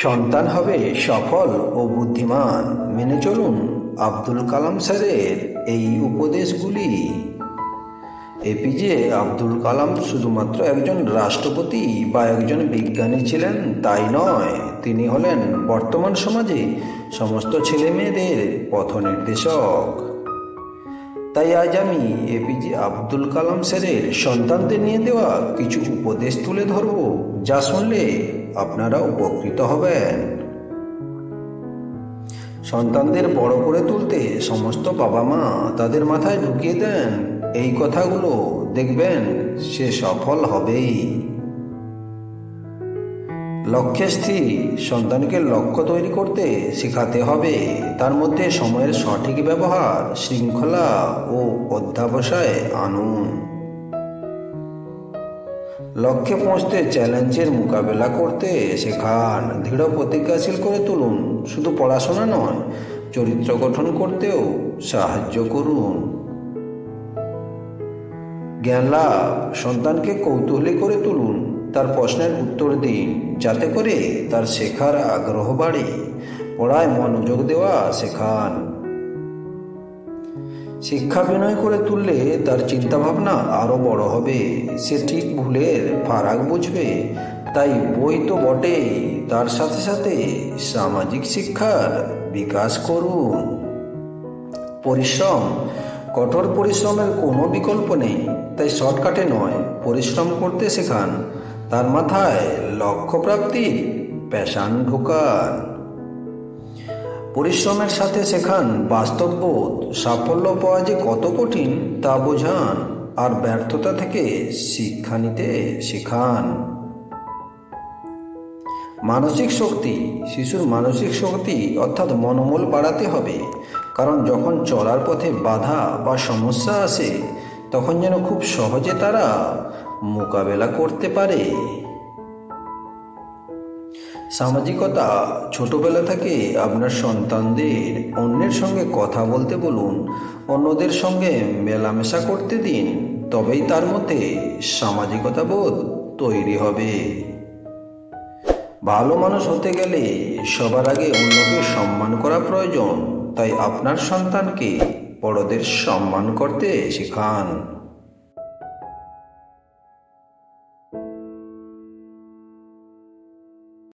সন্তান হবে সফল ও বুদ্ধিমান। মেনে চলুন আব্দুল কালাম স্যারের এই উপদেশগুলি। এপিজে আব্দুল কালাম শুধুমাত্র একজন রাষ্ট্রপতি বা একজন বিজ্ঞানী ছিলেন তাই নয়, তিনি হলেন বর্তমান সমাজে সমস্ত ছেলে মেয়েদের পথ নির্দেশক। তাই আজ আমি এপিজে আব্দুল কালাম স্যারের সন্তানদের নিয়ে দেওয়া কিছু উপদেশ তুলে ধরব, যা শুনলে আপনারা উপকৃত হবেন। সন্তানদের বড় করে তুলতে সমস্ত বাবা মা তাদের মাথায় ঢুকিয়ে দেন এই কথাগুলো, দেখবেন সে সফল হবেই। লক্ষ্যে স্থির। সন্তানকে লক্ষ্য তৈরি করতে শেখাতে হবে, তার মধ্যে সময়ের সঠিক ব্যবহার, শৃঙ্খলা ও অধ্যাবসায় আনুন। লক্ষ্যে পৌঁছতে চ্যালেঞ্জের মোকাবেলা করতে শেখান, দৃঢ় প্রতিজ্ঞাশীল করে তুলুন। শুধু পড়াশোনা নয়, চরিত্র গঠন করতেও সাহায্য করুন। জ্ঞান লাভ। সন্তানকে কৌতূহলী করে তুলুন, তার প্রশ্নের উত্তর দিন, যাতে করে তার শেখার আগ্রহ বাড়ে। পড়ায় মনোযোগ দেওয়া শেখান। শিক্ষা বিনয় করে তুললে তার চিন্তাভাবনা আরও বড় হবে, সে ঠিক ভুলের ফারাক বুঝবে। তাই বই তো বটেই, তার সাথে সাথে সামাজিক শিক্ষার বিকাশ করুন। পরিশ্রম। কঠোর পরিশ্রমের কোনো বিকল্প নেই, তাই শর্টকাটে নয়, পরিশ্রম করতে শেখান। তার মাথায় লক্ষ্যপ্রাপ্তির প্যাশন ঢোকান। পরিশ্রমের সাথে শেখান বাস্তববোধ। সাফল্য পাওয়া যে কত কঠিন তা বোঝান, আর ব্যর্থতা থেকে শিক্ষা নিতে শেখান। মানসিক শক্তি। শিশুর মানসিক শক্তি অর্থাৎ মনোবল বাড়াতে হবে, কারণ যখন চলার পথে বাধা বা সমস্যা আসে তখন যেন খুব সহজে তারা মোকাবেলা করতে পারে। সামাজিকতা। ছোটবেলা থেকে আপনার সন্তানদের অন্যের সঙ্গে কথা বলতে বলুন, অন্যদের সঙ্গে মেলামেশা করতে দিন, তবেই তার মধ্যে সামাজিকতা বোধ তৈরি হবে। ভালো মানুষ হতে গেলে সবার আগে অন্যকে সম্মান করা প্রয়োজন, তাই আপনার সন্তানকে বড়দের সম্মান করতে শেখান।